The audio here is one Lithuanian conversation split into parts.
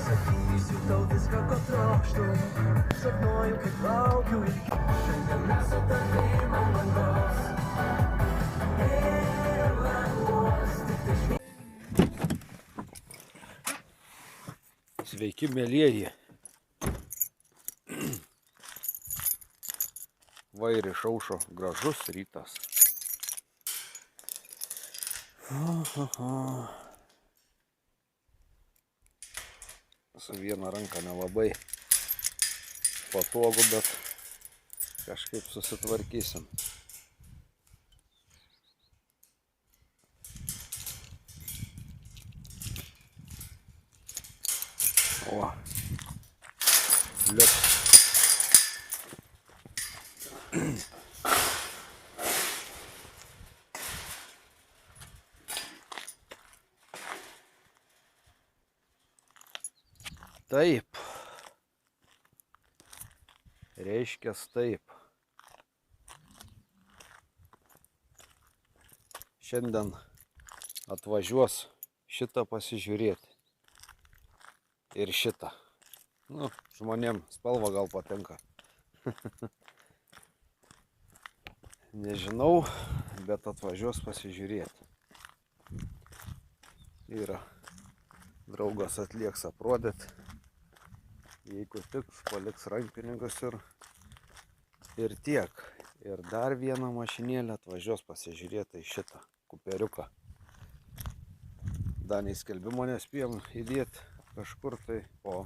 pasakysiu tau viską, ko trokštų. Sapnuoju, kaip laukiu iki. Šiandien mes su tavim ant langos. Ir langos tik tai švies. Sveiki, mielieji. Va ir išaušo gražus rytas. Su viena ranka nelabai patogu, bet kažkaip susitvarkysim. O, liuks. Taip. Reiškias taip. Šiandien atvažiuos šitą pasižiūrėti. Ir šitą. Nu, žmonėm spalva gal patinka. Nežinau, bet atvažiuos pasižiūrėti. Yra draugas atlieks aprodėt. Jeigu tiks, paliks rankpinigus ir tiek. Ir dar vieną mašinėlę atvažiuos pasižiūrėti į šitą kuperiuką. Dar nei skelbimo nespėjom įdėti kažkur tai, o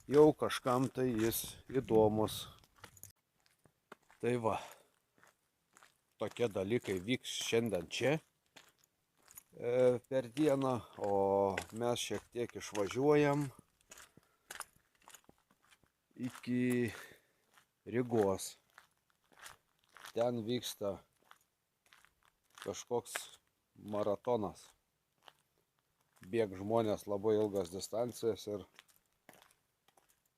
jau kažkam tai jis įdomus. Tai va, tokie dalykai vyks šiandien čia per dieną, o mes šiek tiek išvažiuojam iki Rygos. Ten vyksta kažkoks maratonas. Bėg žmonės labai ilgas distancijas ir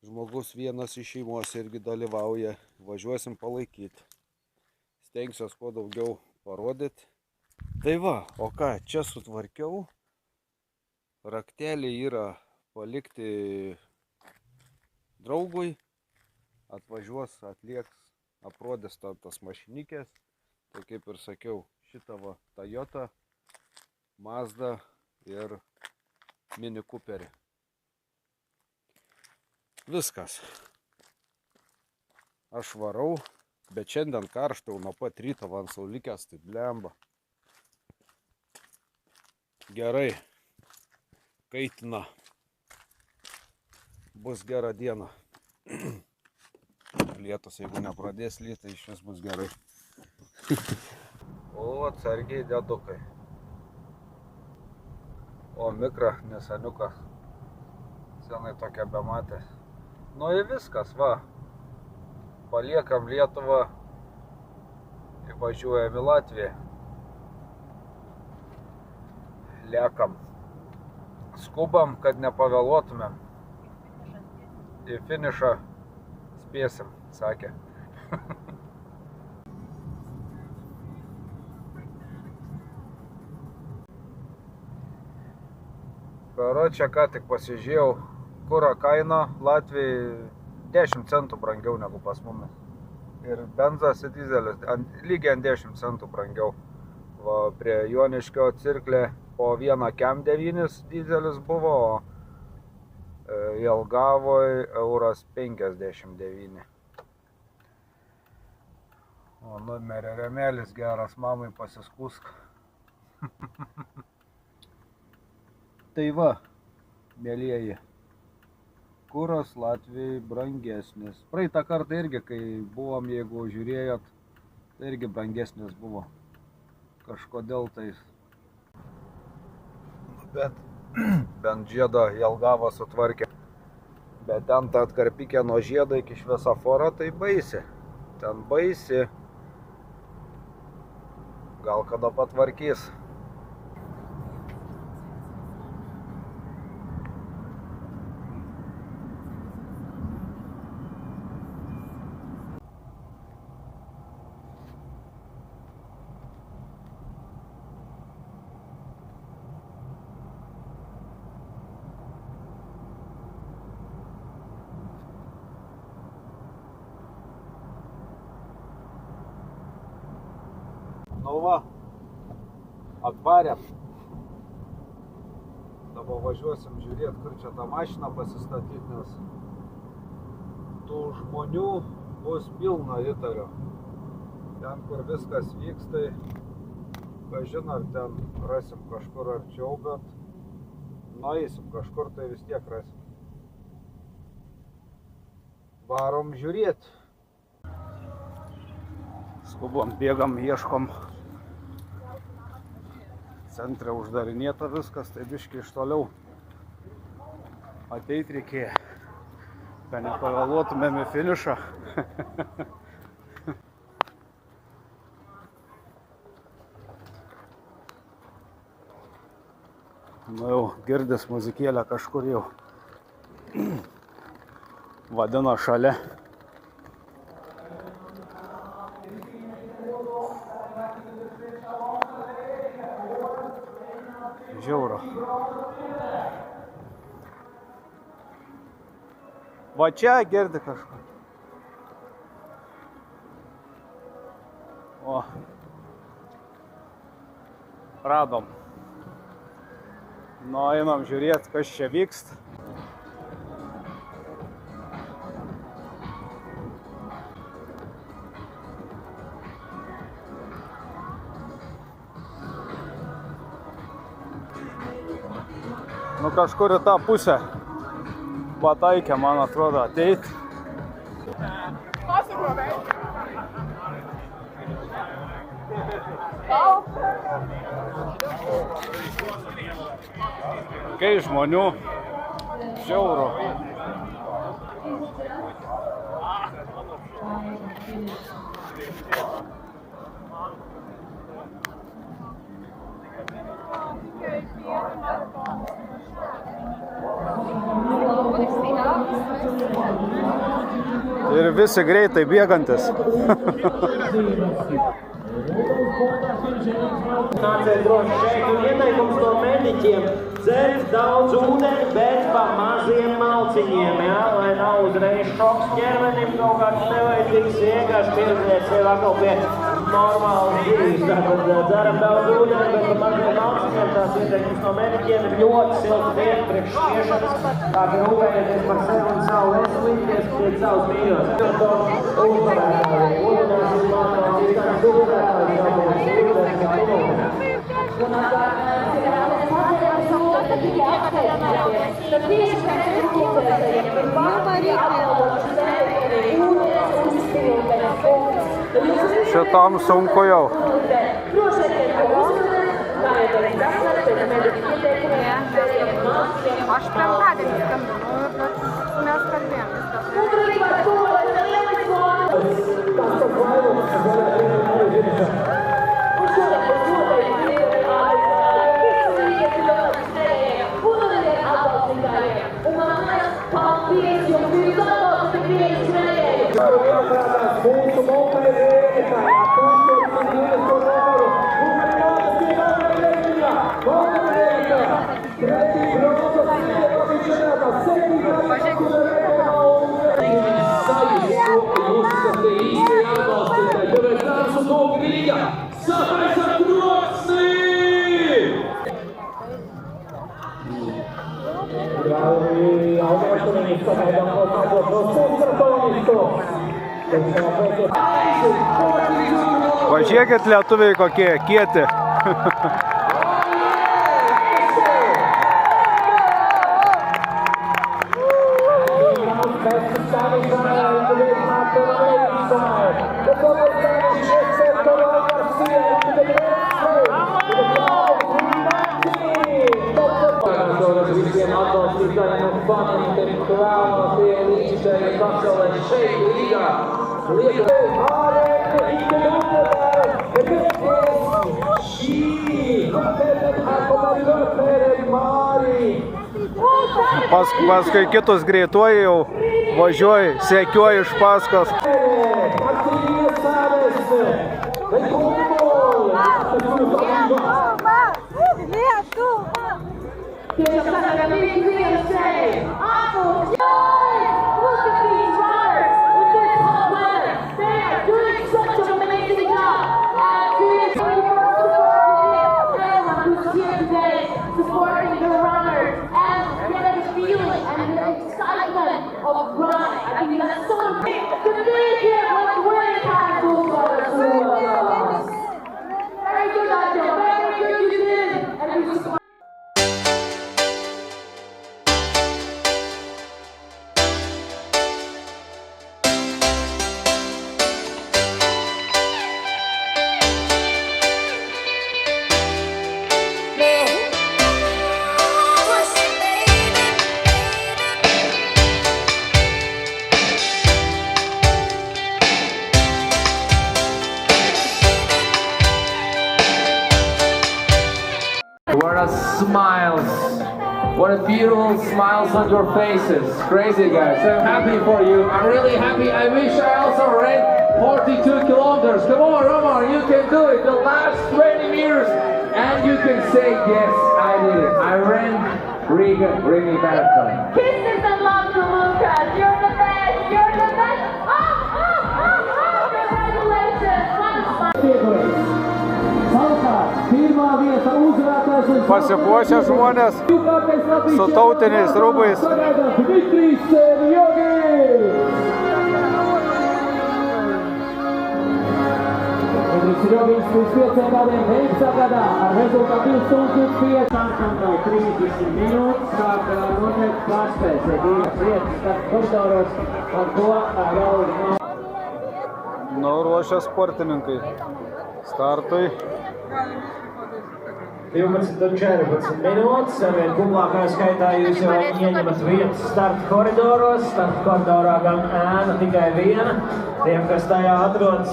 žmogus vienas iš šeimos irgi dalyvauja. Važiuosim palaikyti. Stengsiuos kuo daugiau parodyti. Tai va, o ką, čia sutvarkiau. Rakteliai yra palikti draugui. Atvažiuos, atlieks, aprodės tas mašinikės. Tai kaip ir sakiau, šitą va Toyota, Mazda ir Mini Cooperį. Viskas. Aš varau, bet šiandien karštau nuo pat ryto van saulikės, tai blemba. Gerai. Kaitina. Bus gera diena. Lietus, jeigu nepradės lyti, iš vis bus gerai. O, atsargiai dedukai. O, mikra, nesaniukas. Senai tokia bematė. Nu ir viskas, va. Paliekam Lietuvą. Įvažiuojam į Latviją. Lekam. Skubam, kad nepavėluotumėm. Į finišą spėsim, sakė. Karočią ką tik pasižiūrėjau, kuro kaina Latvijai 10 centų brangiau negu pas mumis. Ir benzas ir dizelis lygiai ant 10 centų brangiau. Va, prie Joniškio Cirklė po 1 kem 9 dizelis buvo, o Jelgavoj €1,59. O numerio rėmelis geras, mamai pasiskusk. Tai va, mielieji, kuras Latvijai brangesnis. Praeitą kartą irgi, kai buvom, jeigu žiūrėjot, tai irgi brangesnis buvo. Kažkodėl tais. Bet bent žiedą Jelgava sutvarkė. Bet ten ta atkarpikė nuo žiedo iki šviesoforo, tai baisi. Ten baisi. Gal kada patvarkys. Nu va, atvarėm. Dabar važiuosim žiūrėti, kur čia tą mašiną pasistatyti, nes tų žmonių bus pilna Ritarių. Ten, kur viskas vyks, tai kažin ar ten rasim kažkur arčiau, bet nueisim kažkur, tai vis tiek rasim. Varom žiūrėti. Skubom, bėgam, ieškom. Centre uždarinėta viskas, tai biškai iš toliau ateit reikėjo, kad nepavėluotumėm į finišą. Nu jau girdis muzikėlę kažkur jau vadina šalia. Žiauro. Va čia girdi kažką. O. Radom. Nu, einam žiūrėti, kas čia vyksta. Nu, kažkur į tą pusę pataikė, man atrodo, ateit. Kai žmonių žiauru. Ir visi greitai bėgantis. Nāciet droši šeit, un ieteikums no mediķiem dzert daudz ūdeni, bet pa maziem malciņiem, jā, lai nav uzreiz šoks ķermenim, kaut kāds nevajadzīgs vienkārši pieredzēt sev atkal pie normālas dzīves. Tātad dzeram daudz ūdeni, bet pa maziem malciņiem tās ieteikums no mediķiem ir ļoti silta vieta priekš spiešanas, tā ka rūpējieties par sevi un savu veselību, pie savus mīļos. Uzvarētāji, ūdenās izmantot izstādes uzvarētāji, Šitam sunku jau. Aš penktadienį skambinu, bet mes kalbėjom viskas. Pažiūrėkit lietuviai kokie kieti. Visiem atbalstītājiem un faniem, ka vēlamies tie līdzšķēji pasaulē šeit Rīgā. Paskui kitus greituoji jau važiuoji, sekioji iš paskos. They are doing such an amazing job. smiles. What a beautiful smiles on your faces. Crazy guys. I'm happy for you. I'm really happy. I wish I also ran 42 kilometers. Come on, you can do it. The last 20 meters. And you can say, yes, I did it. I ran Riga Marathon. Kisses and love to Lucas. You're the best. You're the best. Congratulations. Pasipuošę žmonės su tautiniais rūbais. Nu, ruošia sportininkai startui. 12:14 minūtes. Vien kumlākajā skaitā jūs jau ieņemat vietas starta koridoros. Starta koridorā gan ēna tikai viena. Tiem, kas tajā atrodas,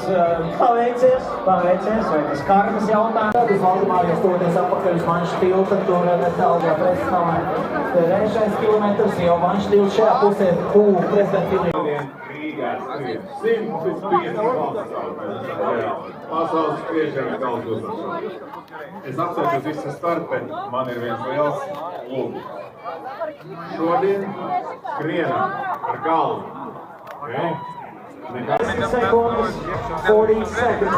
paveicies, vai tas karkas jautājums. Valdemā jūs toties apakaļ uz Vanšu tilta, tur netālajā presnāmē. Trešais kilometrs, jo Vanšu tilta šajā pusē tuvu prezidentiem. Pasaules skriešana daudz uzvaru. Es apsveicu visus starpeni, man ir viens liels lūgums. Šodien skrienam ar galvu. Okay? 60 seconds, 40 seconds.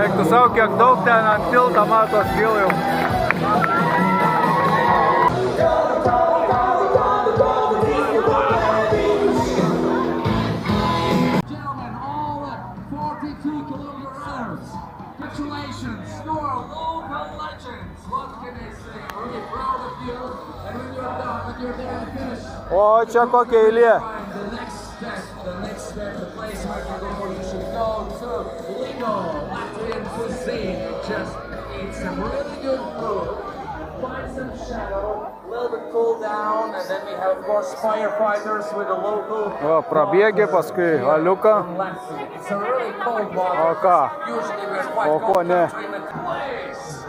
Eik tu sau, kiek daug ten ant tilto matos giliau. Gentlemen, all 42-kilometer runners, congratulations, you're local legends. What can I say? I'm really proud of you. And when you're done, when you're there to finish, O, čia kokia eilė. the next step, the place where you go, you should go to Ligo, Latvian cuisine. Just eat some really good food. Find some shadow, a little bit cool down, and then we have, of course, firefighters with a local. O, prabėgi paskui aliuką. It's a really cold water. O ką? Usually we're quite O ko ne? place.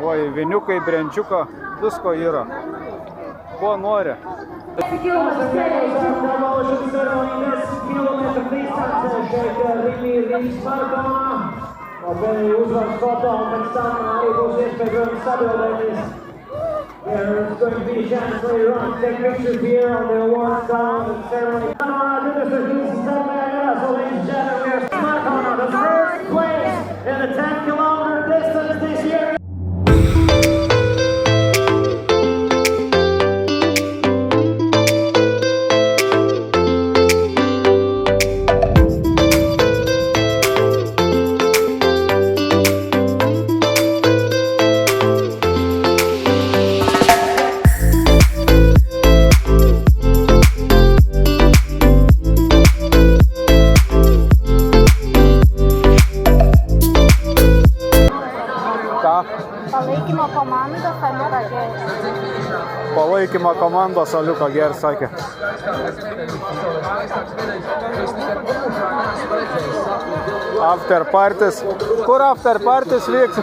Oi, viniukai, brenčiuką, visko yra. Ko nori? There's going to be a chance later on to take pictures here on the awards down and ceremony. So ladies and gentlemen, we are Smarkona, the first place in the 10-kilometer distance this year. Palaikymo komandos Aliuka Geris. Palaikymo komandos Aliuka Geris sakė. After parties. Kur after parties vyks?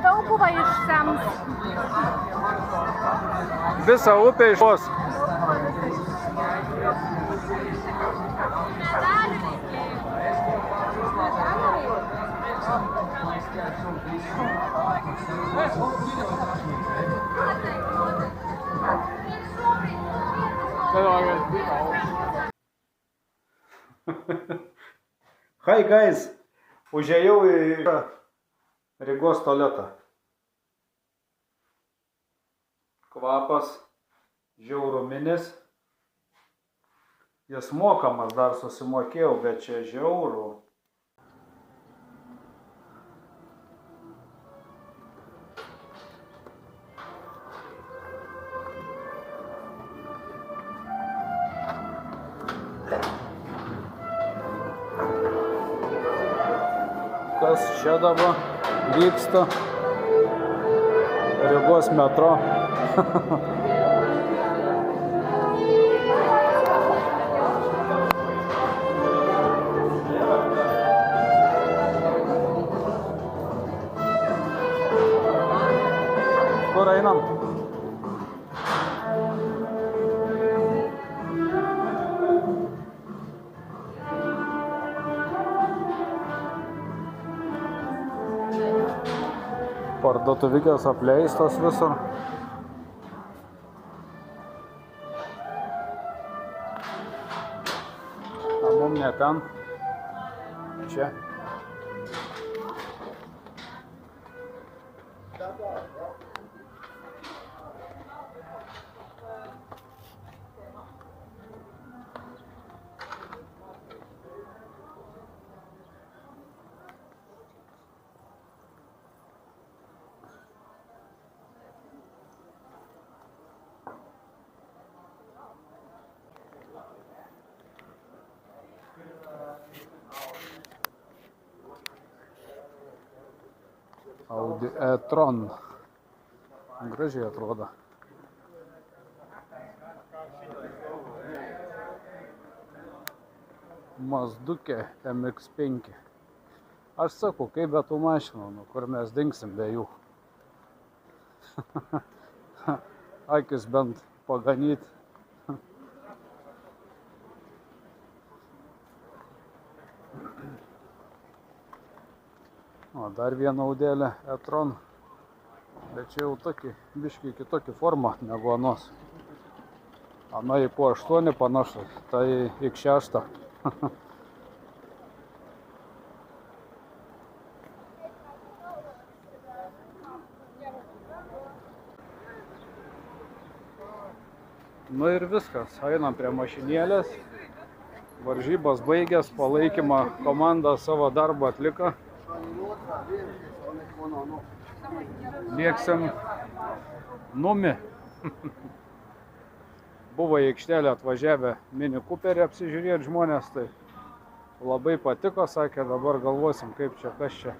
Dauguvą išsems. Visą upę išvos. Medalių reikėjo. Hi guys, užėjau į Rygos tualetą. Kvapas žiauruminis. Jis mokamas, dar susimokėjau, bet čia žiauru. Kas čia dabar vyksta? Rygos metro. Kur einam? Parduotuvės apleistos visur. A mum ne ten. Čia. Audi e-tron. Gražiai atrodo. Mazdukė MX5. Aš sakau, kaip be tų mašinų, nu, kur mes dingsim be jų. Akis bent paganyt. O, dar vieną Audėlę e-tron, bet čia jau tokį, biškį kitokį formą negu anos. Ana į po 8 panašu, tai į 6. Nu ir viskas, einam prie mašinėlės. Varžybos baigęs, palaikymą komanda savo darbą atliko. Lieksim Numi. Buvo į aikštelę atvažiavę Mini Cooperį apsižiūrėti žmonės, tai labai patiko, sakė, dabar galvosim, kaip čia, kas čia.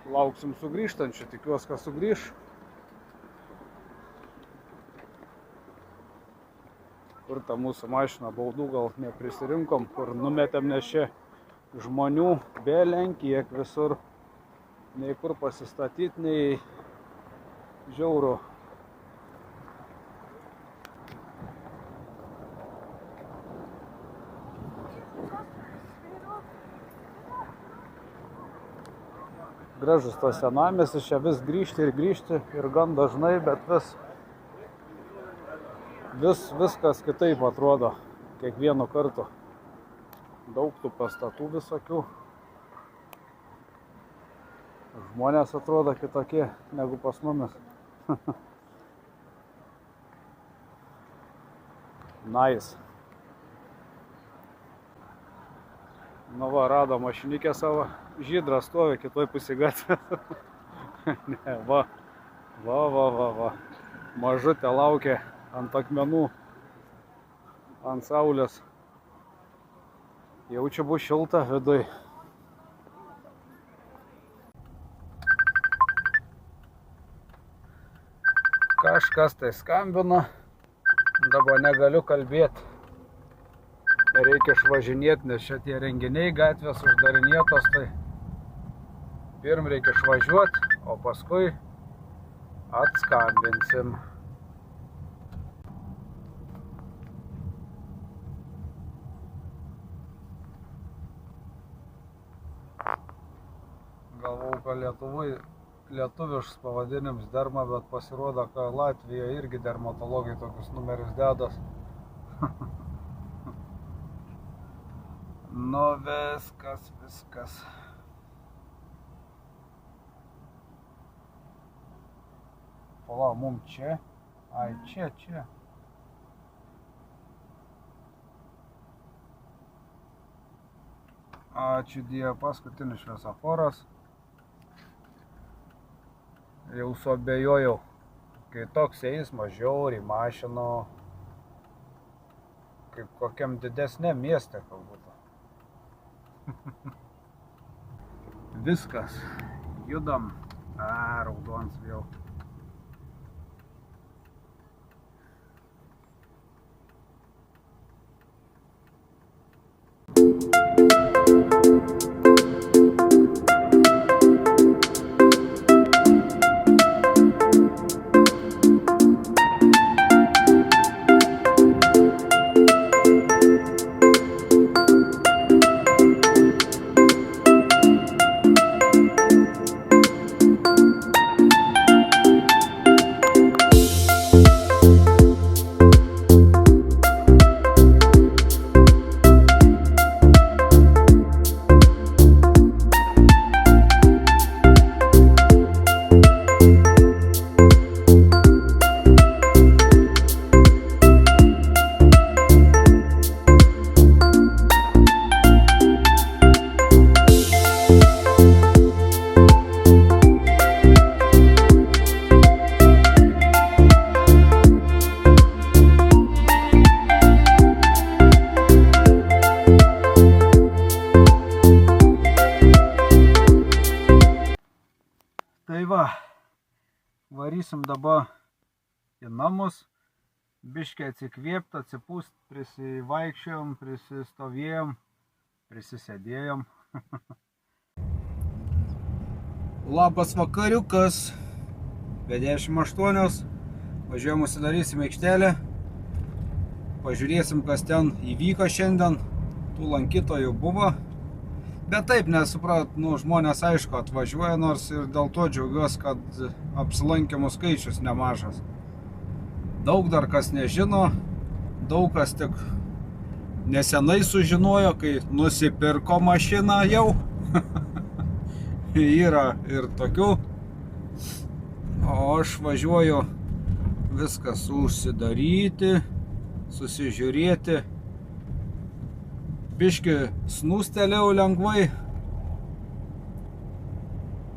Lauksim sugrįžtančių, tikiuosi, kad sugrįž. Kur ta mūsų mašina, baudų gal neprisirinkom, kur numetėm, nes čia žmonių belenkiek visur, nei kur pasistatyti, nei žiauru. Gražus tas senamiestis, čia vis grįžti ir gan dažnai, bet viskas kitaip atrodo kiekvienu kartu. Daug tų pastatų visokių. Žmonės atrodo kitokie negu pas mumis. Nice. Nu va, rado mašinikę savo. Žydra stovi kitoj pusėj gatvės. Ne, va. Mažutė laukia ant akmenų, ant saulės. Jaučiu bus šilta viduj. Kažkas tai skambino, dabar negaliu kalbėti. Reikia išvažinėti, nes šitie renginiai gatvės uždarinėtos, tai pirm reikia išvažiuoti, o paskui atskambinsim. kad lietuviškas pavadinims derma, bet pasirodo, kad Latvija irgi dermatologai tokius numerius dedas. Nu, viskas. Pala, mum čia? Ai, čia. Ačiū Dievui, paskutinis šviesoforas. Jau suabejojau, kai toks eismas žiauriai mašino, kaip kokiam didesniam mieste kalbūtų. Viskas, judam. Raudonas vėl. Tai va, varysim dabar į namus, biškį atsikvėpt, atsipūst, prisivaikščiojom, prisistovėjom, prisisėdėjom. Labas vakariukas, be 18, važiuojam užsidarysim aikštelę, pažiūrėsim, kas ten įvyko šiandien, tų lankytojų buvo. Bet taip, nesuprat, žmonės aišku atvažiuoja, nors ir dėl to džiaugiuosi, kad apsilankymų skaičius nemažas. Daug dar kas nežino, daug kas tik nesenai sužinojo, kai nusipirko mašiną jau. Yra ir tokių. O aš važiuoju viskas užsidaryti, susižiūrėti. Biški snūstelėjau lengvai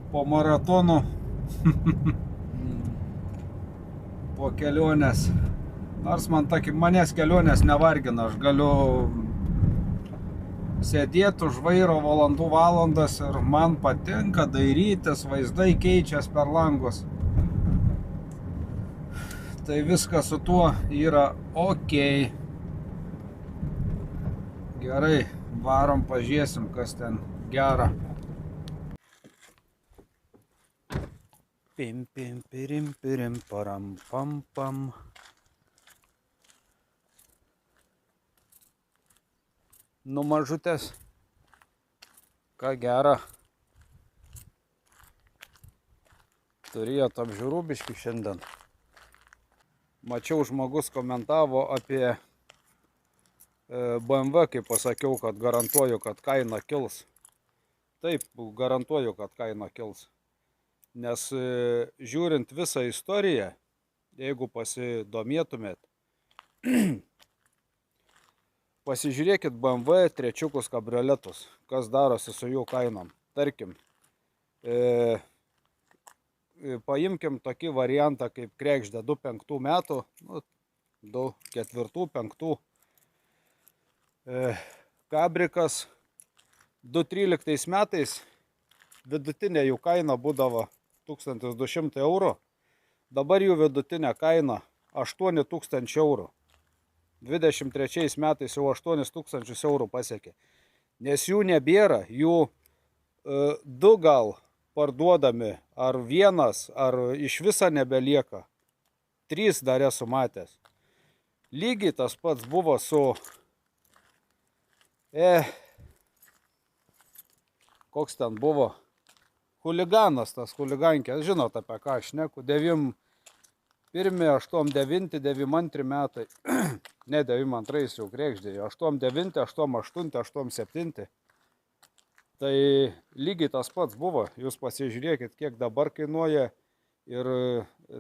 po maratonų, po kelionės. Nors manęs kelionės nevargina, aš galiu sėdėti už vairo valandas ir man patinka dairytis, vaizdai keičias per langus. Tai viskas su tuo yra okei. Gerai, varom, pažiūrėsim, kas ten gera. Pim, pim, pirim, pirim, param, pam, pam. Nu, mažutės, ką gera. Turėjot apžiūrų biškį šiandien. Mačiau, žmogus komentavo apie BMW, kaip pasakiau, kad garantuoju, kad kaina kils. Taip, garantuoju, kad kaina kils. Nes žiūrint visą istoriją, jeigu pasidomėtumėt, pasižiūrėkit BMW trečiukus kabrioletus, kas darosi su jų kainom. Tarkim, paimkim tokį variantą kaip Kregždė 25 metų, 24, 5 kabrikas. 2013 metais vidutinė jų kaina būdavo 1200 eurų, dabar jų vidutinė kaina 8000 eurų. 23 metais jau 8000 eurų pasiekė. Nes jų nebėra, jų 2 gal parduodami, ar 1, ar iš viso nebelieka. 3 dar esu matęs. Lygiai tas pats buvo su koks ten buvo huliganas, tas huligankės, žinot apie ką aš šneku, 91, 89, 92 metai, ne 92 jau krekždėjo, 89, 88, 87. Tai lygiai tas pats buvo, jūs pasižiūrėkit, kiek dabar kainuoja ir,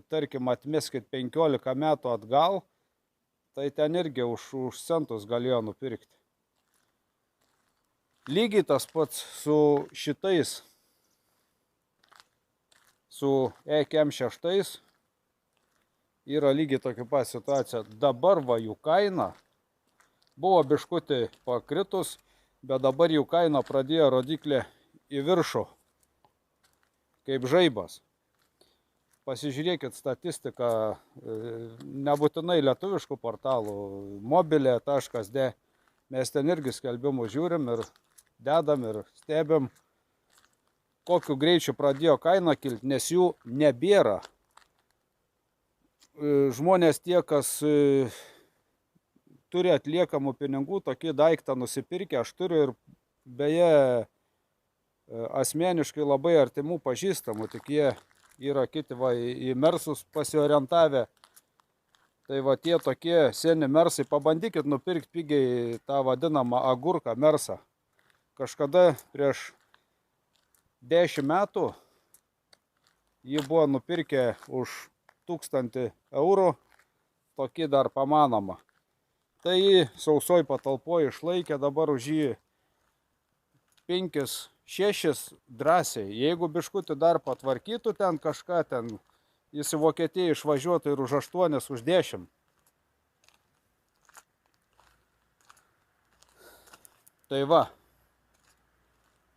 tarkim, atmeskit 15 metų atgal, tai ten irgi už centus galėjo nupirkti. Lygiai tas pats su šitais, su EKM6 yra lygiai tokia pat situacija. Dabar va jų kaina buvo biškutį pakritus, bet dabar jų kaina pradėjo rodiklė į viršų, kaip žaibas. Pasižiūrėkit statistiką, nebūtinai lietuviškų portalų, mobilė.d. Mes ten irgi skelbimus žiūrim ir dedam ir stebim, kokiu greičiu pradėjo kaina kilti, nes jų nebėra. Žmonės tie, kas turi atliekamų pinigų, tokį daiktą nusipirkę, aš turiu ir beje asmeniškai labai artimų pažįstamų, tik jie yra kiti va į mersus pasiorientavę. Tai va tie tokie seni mersai, pabandykit nupirkti pigiai tą vadinamą agurką mersą. Kažkada prieš 10 metų jį buvo nupirkę už 1000 eurų, tokį dar pamanoma. Tai jį sausoj patalpoje išlaikė, dabar už jį 5-6 drąsiai. Jeigu biškutį dar patvarkytų ten kažką, ten jis į Vokietiją išvažiuotų ir už 8, už 10. Tai va,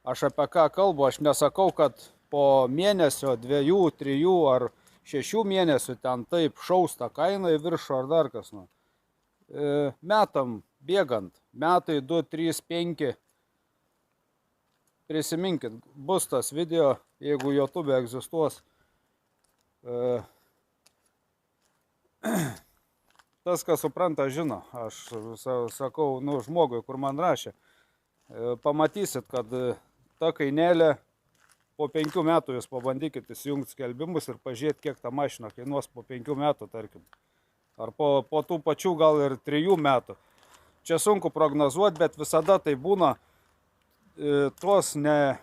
aš apie ką kalbu, aš nesakau, kad po mėnesio, 2, 3 ar 6 mėnesių ten taip šausta kaina į viršų ar dar kas. Metam bėgant, metai 2, 3, 5, prisiminkit, bus tas video, jeigu YouTube egzistuos. Tas, kas supranta, žino. Aš sakau, žmogui, kur man rašė, pamatysit, kad ta kainelė po 5 metų jūs pabandykit įsijungti skelbimus ir pažiūrėti, kiek ta mašina kainuos po 5 metų, tarkim. Ar po tų pačių gal ir 3 metų. Čia sunku prognozuoti, bet visada tai būna tos ne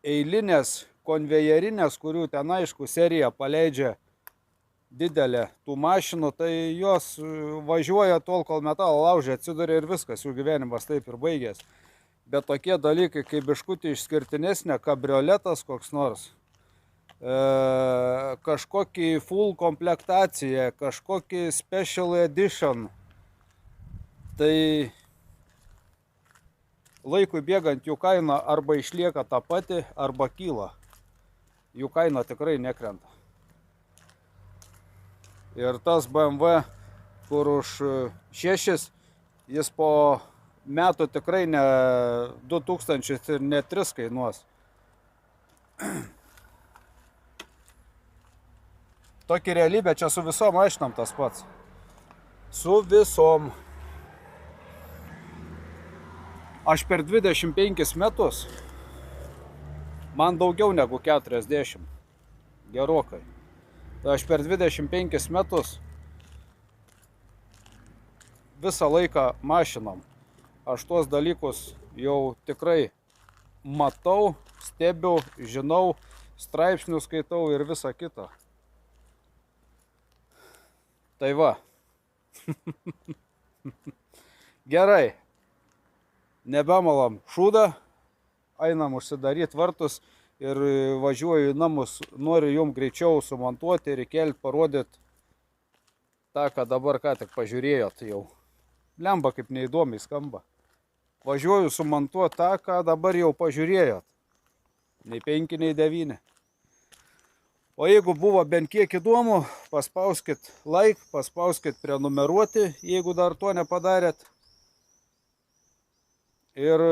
eilinės konvejerinės, kurių ten aišku serija paleidžia didelė tų mašinų, tai jos važiuoja tol, kol metalą laužia, atsiduria ir viskas, jų gyvenimas taip ir baigės. Bet tokie dalykai, kaip biškutį išskirtinesnė, kabrioletas koks nors, kažkokį full komplektaciją, kažkokį special edition, tai laikui bėgant jų kaina arba išlieka ta pati, arba kyla. Jų kaina tikrai nekrenta. Ir tas BMW, kur už 6, jis po metų tikrai ne 2000 ir ne 3 kainuos. Tokia realybė, čia su visom mašinom tas pats. Su visom. Aš per 25 metus, man daugiau negu 40, gerokai. Aš per 25 metus visą laiką mašinom. Aš tuos dalykus jau tikrai matau, stebiu, žinau, straipsnius skaitau ir visą kitą. Tai va. Gerai. Nebemalam šūdą, einam užsidaryti vartus ir važiuoju į namus. Noriu jums greičiau sumontuoti ir įkelti, parodyti tą, ką dabar ką tik pažiūrėjot jau. Lemba kaip neįdomiai skamba. Važiuoju sumontuoti tą, ką dabar jau pažiūrėjot. Nei 5, nei 9. O jeigu buvo bent kiek įdomu, paspauskit like, paspauskit prenumeruoti, jeigu dar to nepadarėt. Ir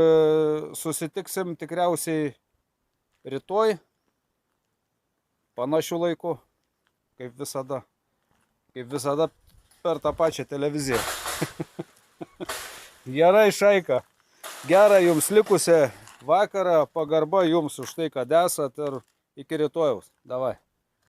susitiksim tikriausiai rytoj, panašių laikų, kaip visada. Kaip visada per tą pačią televiziją. Gerai, šaika. Gerą jums likusią vakarą, pagarba jums už tai, kad esat ir iki rytojaus. Davai.